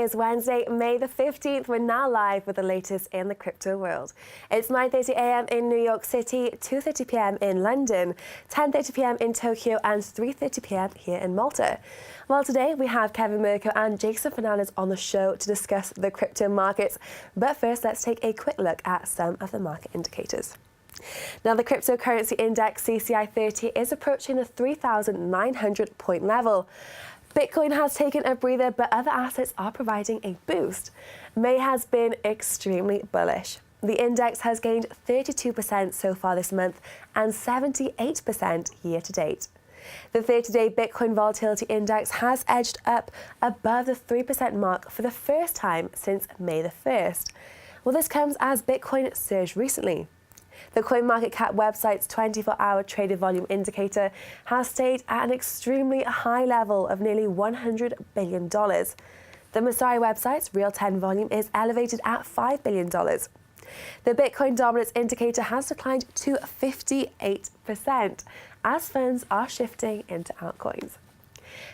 is Wednesday, May the 15th. We're now live with the latest in the crypto world. It's 9:30 a.m. in New York City, 2:30 p.m. in London, 10:30 p.m. in Tokyo, and 3:30 p.m. here in Malta. Well, today we have Kevin Mirko and Jason Fernandez on the show to discuss the crypto markets. But first, let's take a quick look at some of the market indicators. Now, the cryptocurrency index CCI 30 is approaching the 3,900 point level. Bitcoin has taken a breather, but other assets are providing a boost. May has been extremely bullish. The index has gained 32% so far this month and 78% year to date. The 30-day Bitcoin volatility index has edged up above the 3% mark for the first time since May the 1st. Well, this comes as Bitcoin surged recently. The CoinMarketCap website's 24-hour traded volume indicator has stayed at an extremely high level of nearly $100 billion. The Messari website's real-time volume is elevated at $5 billion. The Bitcoin dominance indicator has declined to 58% as funds are shifting into altcoins.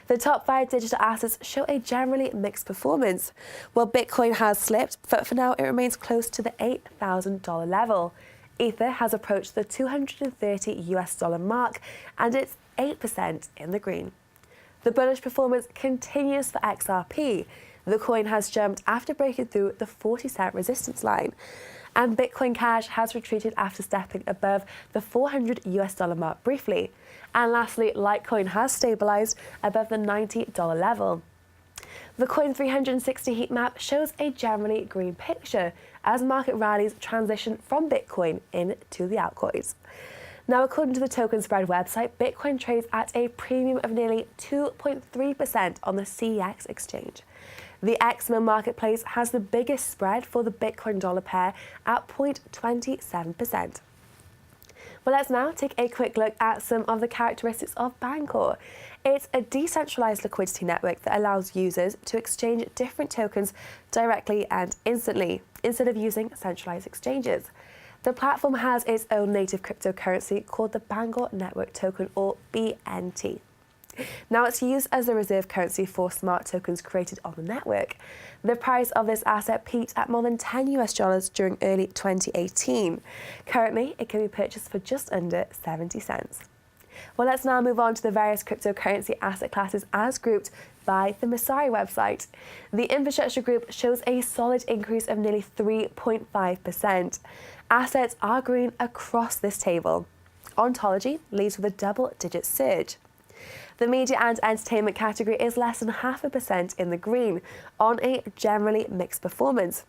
The top 5 digital assets show a generally mixed performance. While Bitcoin has slipped, but for now it remains close to the $8,000 level. Ether has approached the $230 mark and it's 8% in the green. The bullish performance continues for XRP. The coin has jumped after breaking through the 40-cent resistance line. And Bitcoin Cash has retreated after stepping above the $400 mark briefly. And lastly, Litecoin has stabilized above the $90 level. The Coin 360 heat map shows a generally green picture as market rallies transition from Bitcoin into the altcoins. Now, according to the Token Spread website, Bitcoin trades at a premium of nearly 2.3% on the CEX exchange. The XMO marketplace has the biggest spread for the Bitcoin dollar pair at 0.27%. Well, let's now take a quick look at some of the characteristics of Bancor. It's a decentralized liquidity network that allows users to exchange different tokens directly and instantly, instead of using centralized exchanges. The platform has its own native cryptocurrency called the Bancor Network Token, or BNT. Now, it's used as a reserve currency for smart tokens created on the network. The price of this asset peaked at more than $10 during early 2018. Currently, it can be purchased for just under 70 cents. Well, let's now move on to the various cryptocurrency asset classes as grouped by the Messari website. The infrastructure group shows a solid increase of nearly 3.5%. Assets are green across this table. Ontology leads with a double-digit surge. The media and entertainment category is less than 0.5% in the green on a generally mixed performance.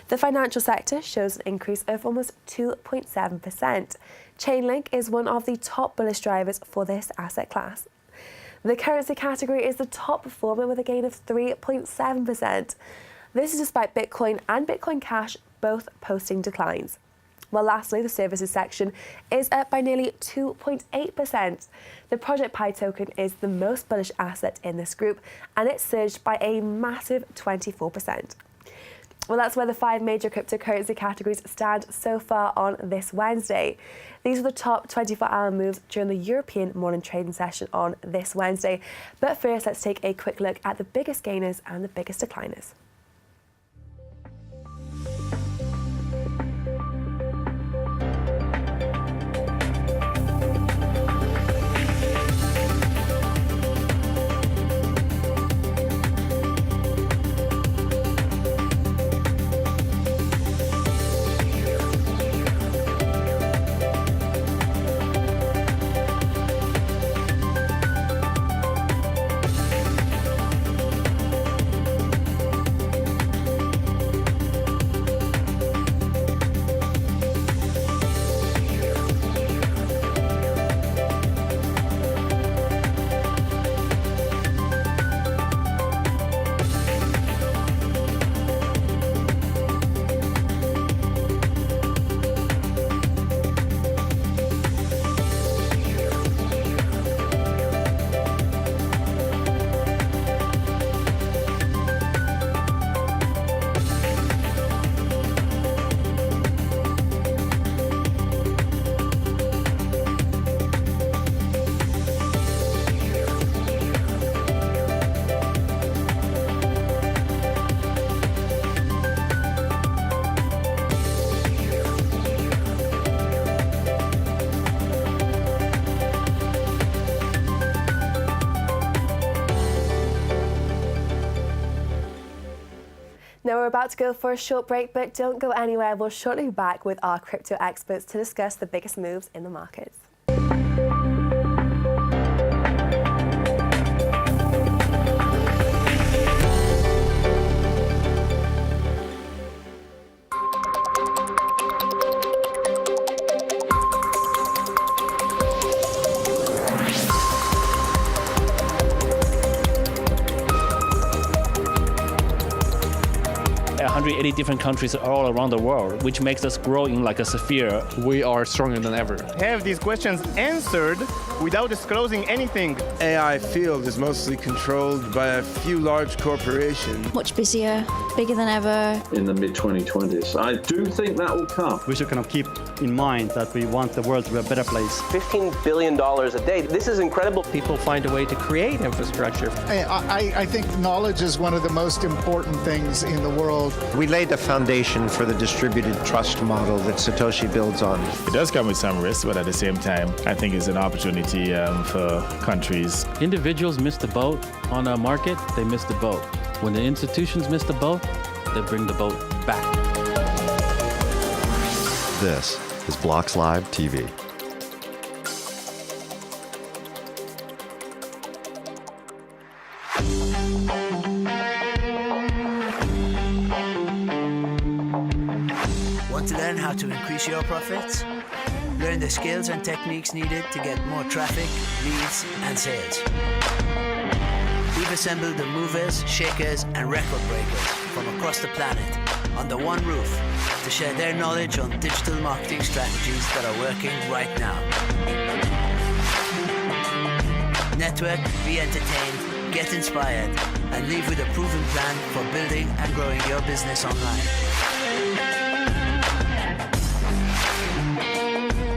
The financial sector shows an increase of almost 2.7%. Chainlink is one of the top bullish drivers for this asset class. The currency category is the top performer with a gain of 3.7%. This is despite Bitcoin and Bitcoin Cash both posting declines. Well, lastly, the services section is up by nearly 2.8%. The Project Pi token is the most bullish asset in this group, and it surged by a massive 24%. Well, that's where the 5 major cryptocurrency categories stand so far on this Wednesday. These are the top 24-hour moves during the European morning trading session on this Wednesday. But first, let's take a quick look at the biggest gainers and the biggest decliners. We're about to go for a short break, but don't go anywhere. We'll shortly be back with our crypto experts to discuss the biggest moves in the markets. 180 different countries all around the world, which makes us grow in like a sphere. We are stronger than ever. Have these questions answered without disclosing anything. AI field is mostly controlled by a few large corporations. Much busier, bigger than ever. In the mid-2020s. I do think that will come. We should kind of keep in mind that we want the world to be a better place. $15 billion a day. This is incredible. People find a way to create infrastructure. I think knowledge is one of the most important things in the world. We laid the foundation for the distributed trust model that Satoshi builds on. It does come with some risk, but at the same time, I think it's an opportunity for countries. Individuals miss the boat on a market, they miss the boat. When the institutions miss the boat, they bring the boat back. This is BloxLive TV. Want to learn how to increase your profits? Learn the skills and techniques needed to get more traffic, leads, and sales. We've assembled the movers, shakers, and record breakers from across the planet under one roof to share their knowledge on digital marketing strategies that are working right now. Network, be entertained, get inspired, and leave with a proven plan for building and growing your business online.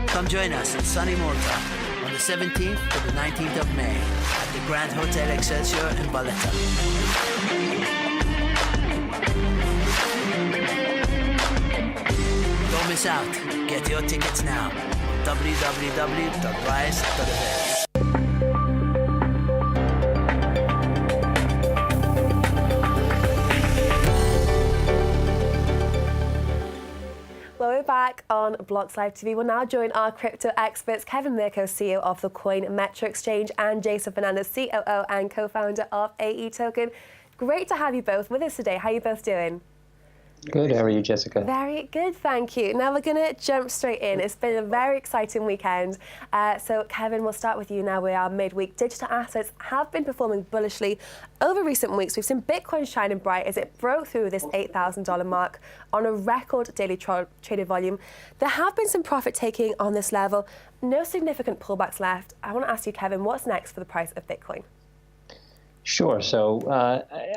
Come join us in sunny Malta on the 17th to the 19th of May at the Grand Hotel Excelsior in Valletta. Don't miss out. Get your tickets now on www.rise.events. Well, we're back on BloxLive TV. We'll now join our crypto experts, Kevin Mirko, CEO of the Coin Metro Exchange, and Jason Fernandez, COO and co-founder of AE Token. Great to have you both with us today. How are you both doing? Good. How are you, Jessica? Very good, thank you. Now we're going to jump straight in. It's been a very exciting weekend. So, Kevin, we'll start with you now. We are midweek. Digital assets have been performing bullishly over recent weeks. We've seen Bitcoin shining bright as it broke through this $8,000 mark on a record daily traded volume. There have been some profit taking on this level. No significant pullbacks left. I want to ask you, Kevin, what's next for the price of Bitcoin? Sure. So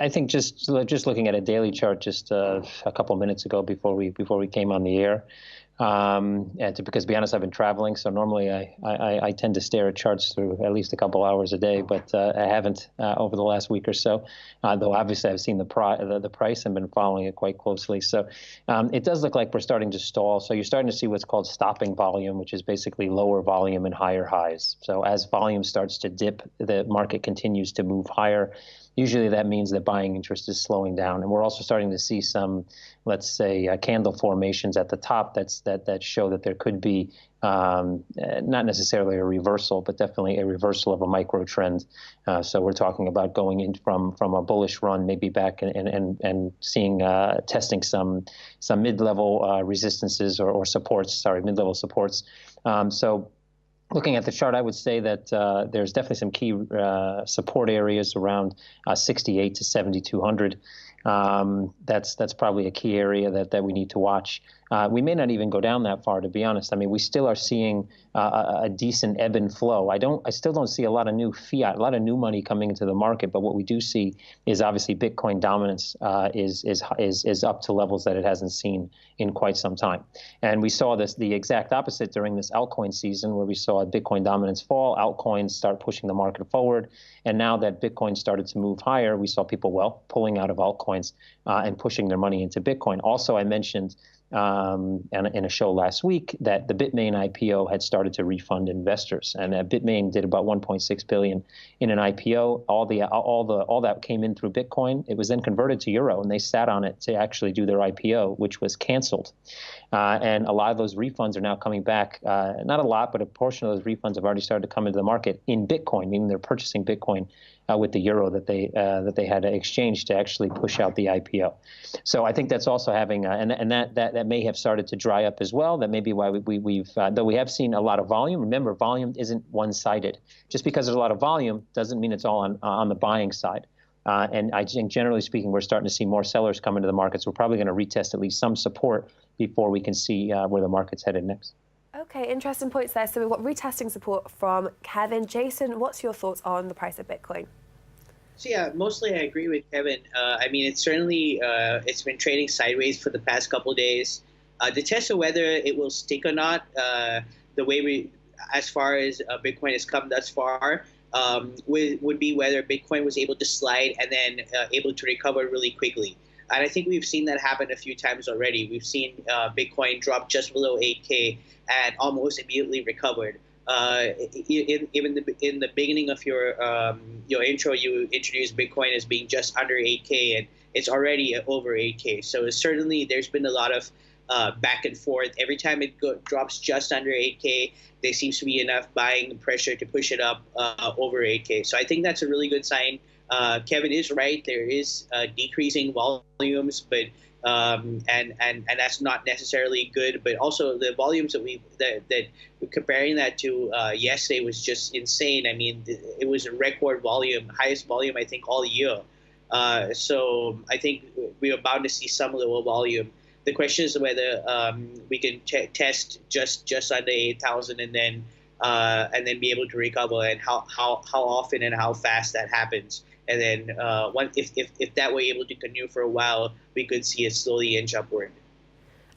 I think just looking at a daily chart just a couple minutes ago before we came on the air, because to be honest, I've been traveling, so normally I tend to stare at charts through at least a couple hours a day, but I haven't over the last week or so. Though obviously I've seen the price and been following it quite closely. So it does look like we're starting to stall. So you're starting to see what's called stopping volume, which is basically lower volume and higher highs. So as volume starts to dip, the market continues to move higher. Usually that means that buying interest is slowing down. And we're also starting to see some, let's say, candle formations at the top that show that there could be not necessarily a reversal, but definitely a reversal of a micro trend. So we're talking about going in from a bullish run, maybe back and seeing testing some mid-level resistances or supports, mid-level supports. So looking at the chart, I would say that there's definitely some key support areas around 68 to 7,200. That's probably a key area that we need to watch. We may not even go down that far, to be honest. I mean, we still are seeing a decent ebb and flow. I still don't see a lot of new fiat, a lot of new money coming into the market. But what we do see is obviously Bitcoin dominance is up to levels that it hasn't seen in quite some time. And we saw the exact opposite during this altcoin season, where we saw Bitcoin dominance fall, altcoins start pushing the market forward. And now that Bitcoin started to move higher, we saw people, pulling out of altcoins and pushing their money into Bitcoin. Also, I mentioned in a show last week that the Bitmain IPO had started to refund investors, and Bitmain did about 1.6 billion in an IPO. All that came in through Bitcoin. It was then converted to euro, and they sat on it to actually do their IPO, which was canceled. And a lot of those refunds are now coming back. Not a lot, but a portion of those refunds have already started to come into the market in Bitcoin, meaning they're purchasing Bitcoin with the euro that they had to exchange to actually push out the IPO. So I think that's also having, and that may have started to dry up as well. That may be why we've though we have seen a lot of volume. Remember, volume isn't one-sided. Just because there's a lot of volume doesn't mean it's all on the buying side. And I think generally speaking, we're starting to see more sellers come into the markets. We're probably going to retest at least some support before we can see where the market's headed next. Okay, interesting points there. So we've got retesting support from Kevin. Jason, what's your thoughts on the price of Bitcoin? So yeah, mostly I agree with Kevin. I mean, it's certainly it's been trading sideways for the past couple of days. The test of whether it will stick or not, the way as far as Bitcoin has come thus far, would be whether Bitcoin was able to slide and then able to recover really quickly. And I think we've seen that happen a few times already. We've seen Bitcoin drop just below 8K and almost immediately recovered. Even in the beginning of your intro, you introduced Bitcoin as being just under 8K, and it's already over 8K. So certainly there's been a lot of back and forth. Every time it drops just under 8K, there seems to be enough buying pressure to push it up over 8K. So I think that's a really good sign. Kevin is right. There is decreasing volumes, but and that's not necessarily good. But also the volumes that comparing that to yesterday was just insane. I mean, it was a record volume, highest volume I think all year. So I think we are bound to see some lower volume. The question is whether we can test just under 8,000 and then be able to recover, and how often and how fast that happens. And then if that were able to continue for a while, we could see it slowly inch upward.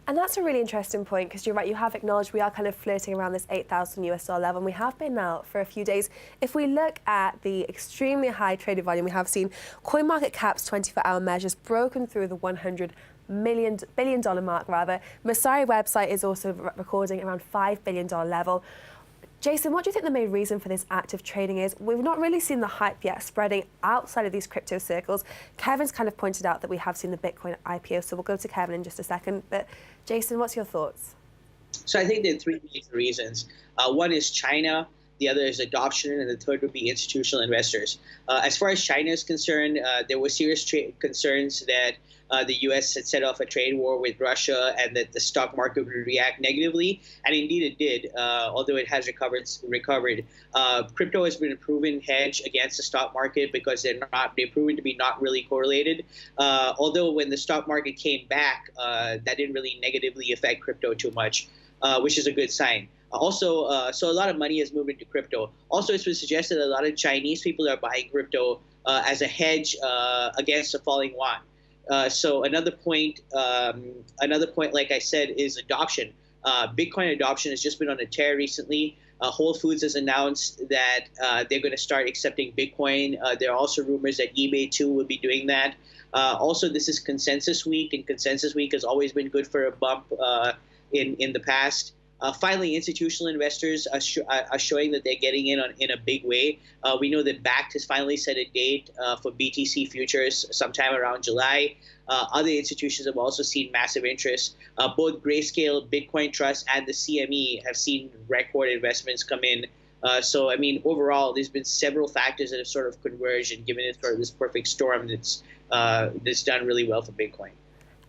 And that's a really interesting point, because you're right, you have acknowledged we are kind of flirting around this $8,000 US level, and we have been now for a few days. If we look at the extremely high traded volume, we have seen CoinMarketCap's 24-hour measures broken through the $100 billion mark, rather. Messari website is also recording around $5 billion level. Jason, what do you think the main reason for this active trading is? We've not really seen the hype yet spreading outside of these crypto circles. Kevin's kind of pointed out that we have seen the Bitcoin IPO, so we'll go to Kevin in just a second. But Jason, what's your thoughts? So I think there are three major reasons. One is China, the other is adoption, and the third would be institutional investors. As far as China is concerned, there were serious concerns that the U.S. had set off a trade war with Russia and that the stock market would react negatively, and indeed it did, although it has recovered. Crypto has been a proven hedge against the stock market because they're proven to be not really correlated. Although when the stock market came back, that didn't really negatively affect crypto too much, which is a good sign. Also, so a lot of money has moved into crypto. Also, it's been suggested that a lot of Chinese people are buying crypto as a hedge against a falling yuan. So another point, like I said, is adoption. Bitcoin adoption has just been on a tear recently. Whole Foods has announced that they're going to start accepting Bitcoin. There are also rumors that eBay too will be doing that. Also, this is Consensus Week, and Consensus Week has always been good for a bump in the past. Finally, institutional investors are showing that they're getting in a big way. We know that Bakkt has finally set a date for BTC futures sometime around July. Other institutions have also seen massive interest. Both Grayscale, Bitcoin Trust, and the CME have seen record investments come in. So, I mean, overall, there's been several factors that have sort of converged and given it sort of this perfect storm that's done really well for Bitcoin.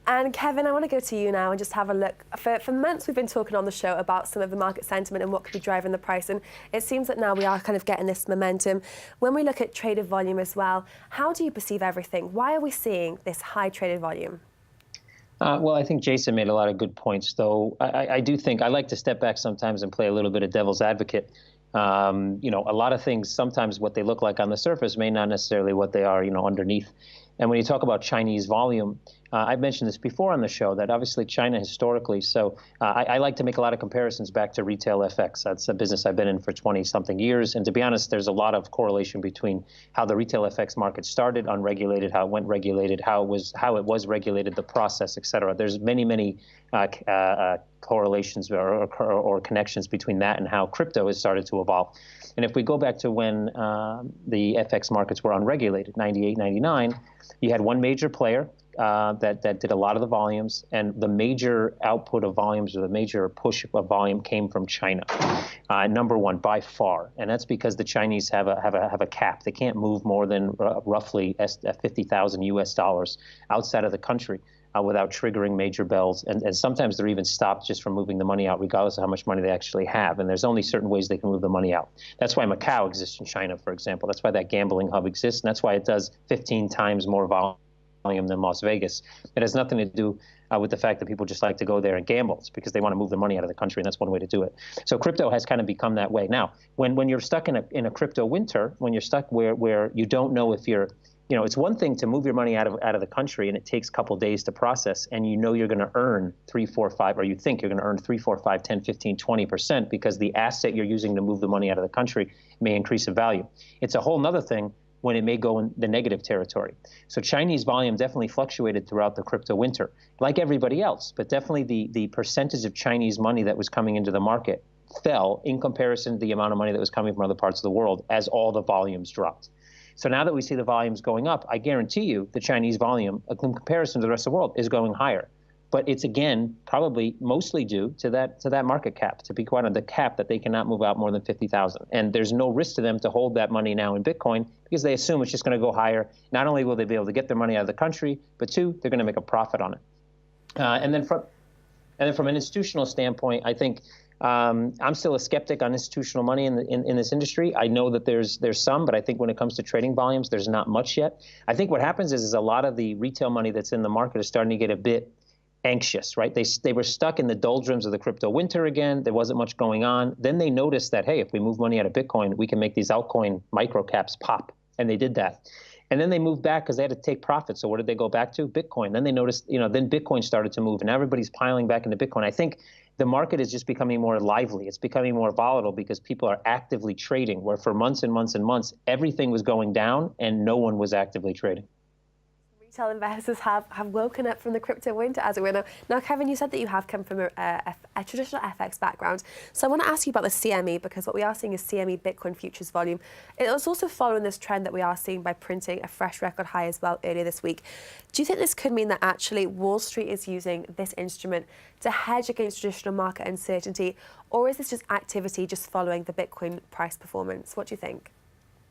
And Kevin, I want to go to you now and just have a look. For months, we've been talking on the show about some of the market sentiment and what could be driving the price. And it seems that now we are kind of getting this momentum. When we look at traded volume as well, how do you perceive everything? Why are we seeing this high traded volume? Well, I think Jason made a lot of good points, though. I do think I like to step back sometimes and play a little bit of devil's advocate. A lot of things, sometimes what they look like on the surface may not necessarily what they are, underneath. And when you talk about Chinese volume, I've mentioned this before on the show, that obviously China historically, so I like to make a lot of comparisons back to retail FX. That's a business I've been in for 20-something years. And to be honest, there's a lot of correlation between how the retail FX market started unregulated, how it went regulated, how it was regulated, the process, et cetera. There's many correlations or connections between that and how crypto has started to evolve. And if we go back to when the FX markets were unregulated, 98, 99, you had one major player that did a lot of the volumes, and the major output of volumes, or the major push of volume, came from China, number one by far. And that's because the Chinese have a cap. They can't move more than roughly 50,000 US dollars outside of the country without triggering major bells. And sometimes they're even stopped just from moving the money out, regardless of how much money they actually have. And there's only certain ways they can move the money out. That's why Macau exists in China, for example. That's why that gambling hub exists. And that's why it does 15 times more volume than Las Vegas. It has nothing to do with the fact that people just like to go there and gamble. It's because they want to move the money out of the country, and that's one way to do it. So crypto has kind of become that way. Now, when you're stuck in a crypto winter, when you're stuck where you don't know if you're, it's one thing to move your money out of the country and it takes a couple days to process, and you're going to earn 3, 4, 5, or you think you're going to earn 3, 4, 5, 10, 15, 20% because the asset you're using to move the money out of the country may increase in value. It's a whole nother thing when it may go in the negative territory. So Chinese volume definitely fluctuated throughout the crypto winter, like everybody else, but definitely the percentage of Chinese money that was coming into the market fell in comparison to the amount of money that was coming from other parts of the world as all the volumes dropped. So now that we see the volumes going up, I guarantee you the Chinese volume, in comparison to the rest of the world, is going higher. But it's, again, probably mostly due to that market cap, to be quite honest, the cap that they cannot move out more than 50,000. And there's no risk to them to hold that money now in Bitcoin because they assume it's just going to go higher. Not only will they be able to get their money out of the country, but two, they're going to make a profit on it. And then from an institutional standpoint, I think I'm still a skeptic on institutional money in this industry. I know that there's some, but I think when it comes to trading volumes, there's not much yet. I think what happens is a lot of the retail money that's in the market is starting to get a bit anxious, right? They were stuck in the doldrums of the crypto winter again. There wasn't much going on. Then they noticed that, hey, if we move money out of Bitcoin, we can make these altcoin microcaps pop. And they did that. And then they moved back because they had to take profit. So what did they go back to? Bitcoin. Then they noticed, then Bitcoin started to move and everybody's piling back into Bitcoin. I think the market is just becoming more lively. It's becoming more volatile because people are actively trading, where for months and months and months, everything was going down and no one was actively trading. Retail investors have woken up from the crypto winter, as it were. Now, Kevin, you said that you have come from a traditional FX background. So I want to ask you about the CME, because what we are seeing is CME Bitcoin futures volume. It was also following this trend that we are seeing by printing a fresh record high as well earlier this week. Do you think this could mean that actually Wall Street is using this instrument to hedge against traditional market uncertainty, or is this just activity just following the Bitcoin price performance? What do you think?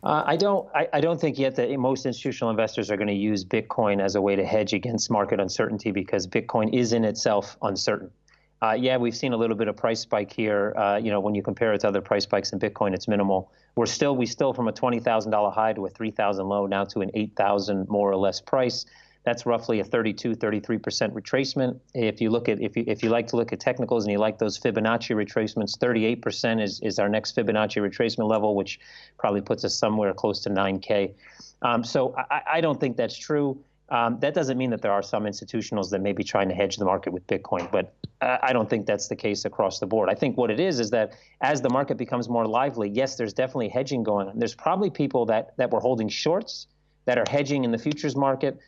I don't think yet that most institutional investors are going to use Bitcoin as a way to hedge against market uncertainty, because Bitcoin is in itself uncertain. Yeah, we've seen a little bit of price spike here. When you compare it to other price spikes in Bitcoin, it's minimal. We still from a $20,000 high to a $3,000 low, now to an $8,000 more or less price. That's roughly a 33% retracement. If you like to look at technicals and you like those Fibonacci retracements, 38% is our next Fibonacci retracement level, which probably puts us somewhere close to 9K. So I don't think that's true. That doesn't mean that there are some institutionals that may be trying to hedge the market with Bitcoin, but I don't think that's the case across the board. I think what it is that as the market becomes more lively, yes, there's definitely hedging going on. There's probably people that were holding shorts that are hedging in the futures market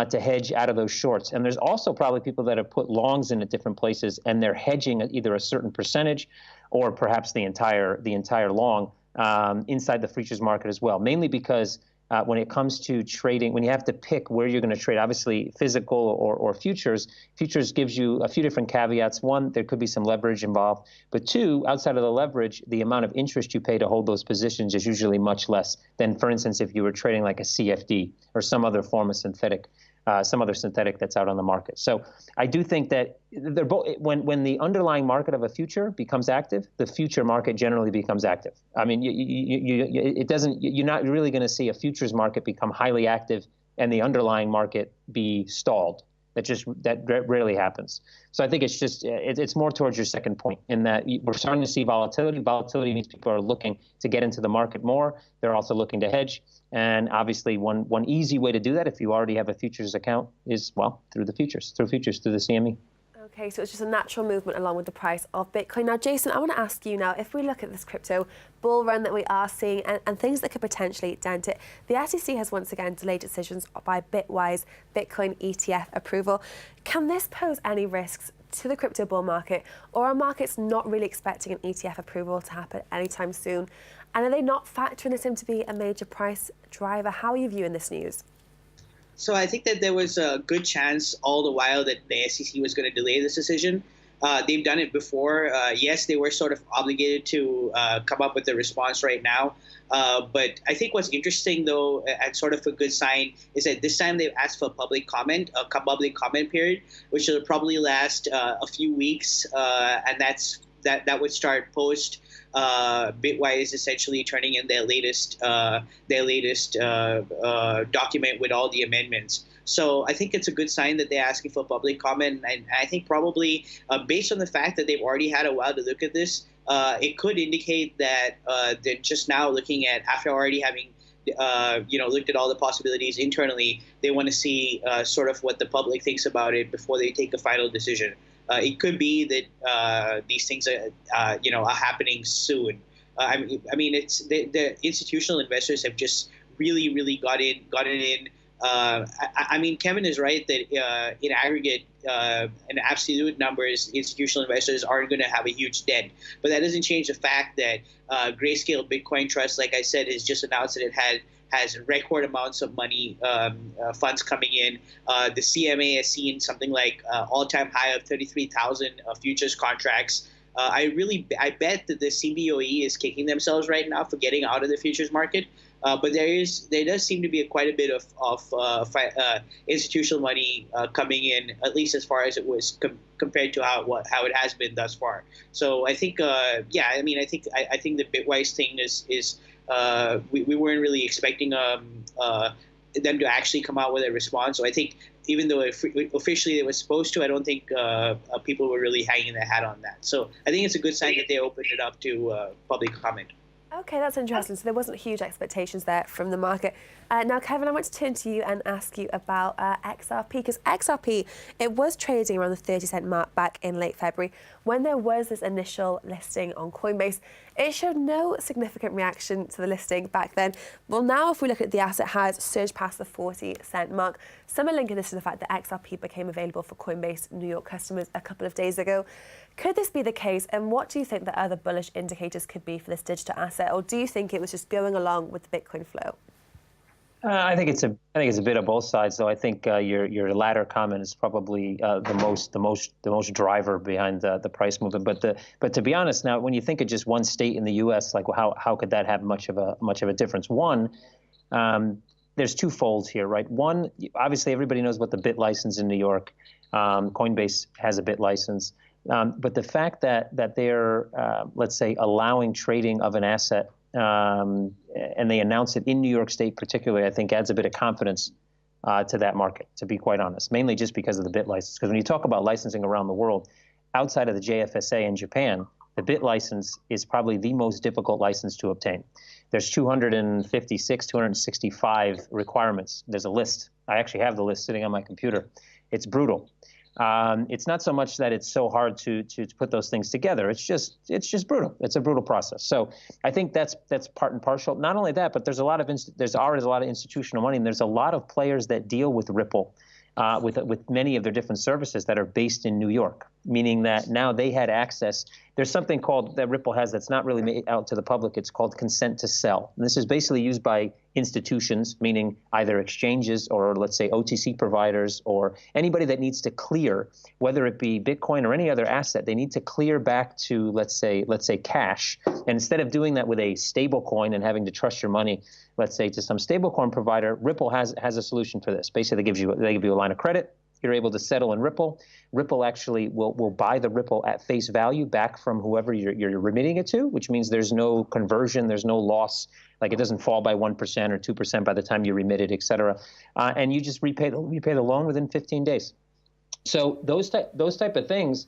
to hedge out of those shorts. And there's also probably people that have put longs in at different places, and they're hedging either a certain percentage or perhaps the entire long inside the futures market as well, mainly because when it comes to trading, when you have to pick where you're going to trade, obviously physical or futures gives you a few different caveats. One, there could be some leverage involved. But two, outside of the leverage, the amount of interest you pay to hold those positions is usually much less than, for instance, if you were trading like a CFD or some other form of synthetic that's out on the market. So I do think that they're both, when the underlying market of a future becomes active, the future market generally becomes active. I mean, you're not really going to see a futures market become highly active and the underlying market be stalled. That rarely happens. So I think it's just it's more towards your second point in that we're starting to see volatility. Volatility means people are looking to get into the market more. They're also looking to hedge. And obviously, one easy way to do that, if you already have a futures account, is, well, through the futures, through the CME. Okay, so it's just a natural movement along with the price of Bitcoin. Now, Jason, I want to ask you now, if we look at this crypto bull run that we are seeing and things that could potentially dent it, the SEC has once again delayed decisions by Bitwise Bitcoin ETF approval. Can this pose any risks to the crypto bull market, or are markets not really expecting an ETF approval to happen anytime soon? And are they not factoring this in to be a major price driver? How are you viewing this news? So I think that there was a good chance all the while that the SEC was going to delay this decision. They've done it before. Yes, they were sort of obligated to come up with a response right now. But I think what's interesting, though, and sort of a good sign, is that this time they've asked for a public comment period, which will probably last a few weeks, and that would start post Bitwise essentially turning in their latest document with all the amendments. So I think it's a good sign that they're asking for public comment, and I think probably based on the fact that they've already had a while to look at this, it could indicate that they're just now looking at, after already having looked at all the possibilities internally, they want to see sort of what the public thinks about it before they take a final decision. It could be that these things are happening soon. I mean, it's the institutional investors have just really gotten in. I mean, Kevin is right that in aggregate, in absolute numbers, institutional investors aren't going to have a huge dent. But that doesn't change the fact that Grayscale Bitcoin Trust, like I said, has just announced that it has record amounts of money, funds coming in. The CMA has seen something like all-time high of 33,000 futures contracts. I bet that the CBOE is kicking themselves right now for getting out of the futures market. But there does seem to be quite a bit of institutional money coming in, at least as far as it was compared to how it has been thus far. So I think, I think the Bitwise thing is we weren't really expecting them to actually come out with a response. So I think even though officially they were supposed to, I don't think people were really hanging their hat on that. So I think it's a good sign that they opened it up to public comment. Okay, that's interesting. So there wasn't huge expectations there from the market. Now, Kevin, I want to turn to you and ask you about XRP, because XRP, it was trading around the 30-cent mark back in late February. When there was this initial listing on Coinbase, it showed no significant reaction to the listing back then. Well, now if we look at the asset, has surged past the 40-cent mark. Some are linking this to the fact that XRP became available for Coinbase New York customers a couple of days ago. Could this be the case? And what do you think the other bullish indicators could be for this digital asset? Or do you think it was just going along with the Bitcoin flow? I think it's a bit of both sides, though. I think your latter comment is probably the most driver behind the price movement. But to be honest, now when you think of just one state in the U.S., like how could that have much of a difference? One, there's two folds here, right? One, obviously everybody knows about the BIT license in New York. Coinbase has a BIT license, but the fact that they're let's say allowing trading of an asset. And they announce it in New York State particularly, I think adds a bit of confidence to that market, to be quite honest, mainly just because of the BIT license. Because when you talk about licensing around the world, outside of the JFSA in Japan, the BIT license is probably the most difficult license to obtain. There's 256, 265 requirements. There's a list. I actually have the list sitting on my computer. It's brutal. It's not so much that it's so hard to put those things together. It's just brutal. It's a brutal process. So I think that's part and partial. Not only that, but there's already a lot of institutional money, and there's a lot of players that deal with Ripple, with many of their different services that are based in New York, meaning that now they had access. There's something called that Ripple has that's not really made out to the public. It's called consent to sell. And this is basically used by institutions, meaning either exchanges or let's say OTC providers or anybody that needs to clear, whether it be Bitcoin or any other asset, they need to clear back to let's say cash. And instead of doing that with a stable coin and having to trust your money, let's say to some stablecoin provider, Ripple has a solution for this. Basically, they give you a line of credit. You're able to settle in Ripple. Ripple actually will buy the Ripple at face value back from whoever you're remitting it to, which means there's no conversion, there's no loss, like it doesn't fall by 1% or 2% by the time you remit it, et cetera. And you just repay the loan within 15 days. So those type of things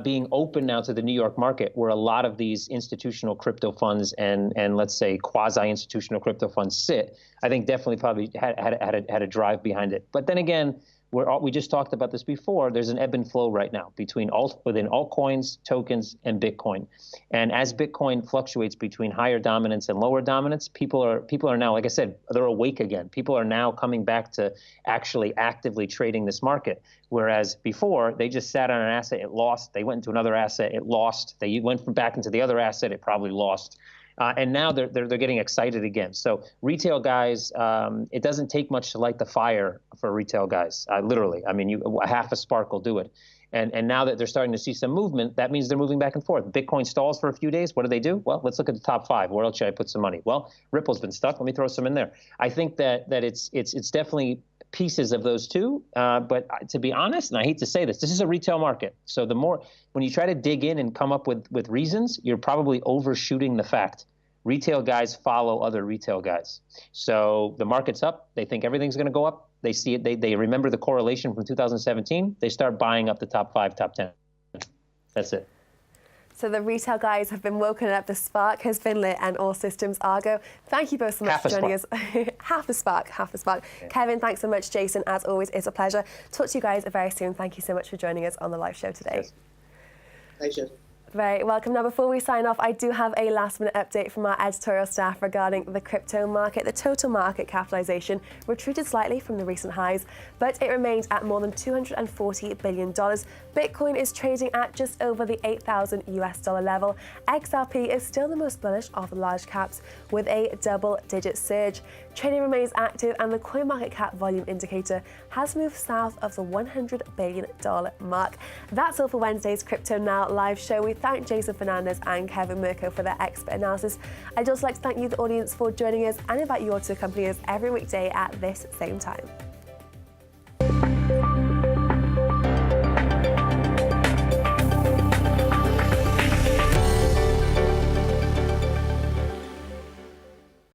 being open now to the New York market, where a lot of these institutional crypto funds and let's say quasi-institutional crypto funds sit, I think definitely probably had a drive behind it. But then again, we just talked about this before. There's an ebb and flow right now within altcoins, tokens, and Bitcoin. And as Bitcoin fluctuates between higher dominance and lower dominance, people are now, like I said, they're awake again. People are now coming back to actually actively trading this market. Whereas before, they just sat on an asset, it lost. They went into another asset, it lost. They went back into the other asset, it probably lost. And now they're getting excited again. So retail guys, it doesn't take much to light the fire for retail guys, literally. I mean, a half a spark will do it. And now that they're starting to see some movement, that means they're moving back and forth. Bitcoin stalls for a few days. What do? Well, let's look at the top 5. Where else should I put some money? Well, Ripple's been stuck. Let me throw some in there. I think that it's definitely pieces of those two. But to be honest, and I hate to say this is a retail market. So when you try to dig in and come up with reasons, you're probably overshooting the fact. Retail guys follow other retail guys. So the market's up. They think everything's going to go up. They see it. They remember the correlation from 2017. They start buying up the top 5, top 10. That's it. So the retail guys have been woken up. The spark has been lit and all systems are go. Thank you both so much for joining us. Half a spark. Yeah. Kevin, thanks so much. Jason, as always, it's a pleasure. Talk to you guys very soon. Thank you so much for joining us on the live show today. Yes. Thanks, Jason. Very welcome. Now, before we sign off, I do have a last-minute update from our editorial staff regarding the crypto market. The total market capitalization retreated slightly from the recent highs, but it remained at more than $240 billion. Bitcoin is trading at just over the $8,000 level. XRP is still the most bullish of the large caps, with a double-digit surge. Trading remains active, and the CoinMarketCap volume indicator has moved south of the $100 billion mark. That's all for Wednesday's Crypto Now live show. We thank Jason Fernandez and Kevin Mirko for their expert analysis. I'd also like to thank you, the audience, for joining us and invite you all to accompany us every weekday at this same time.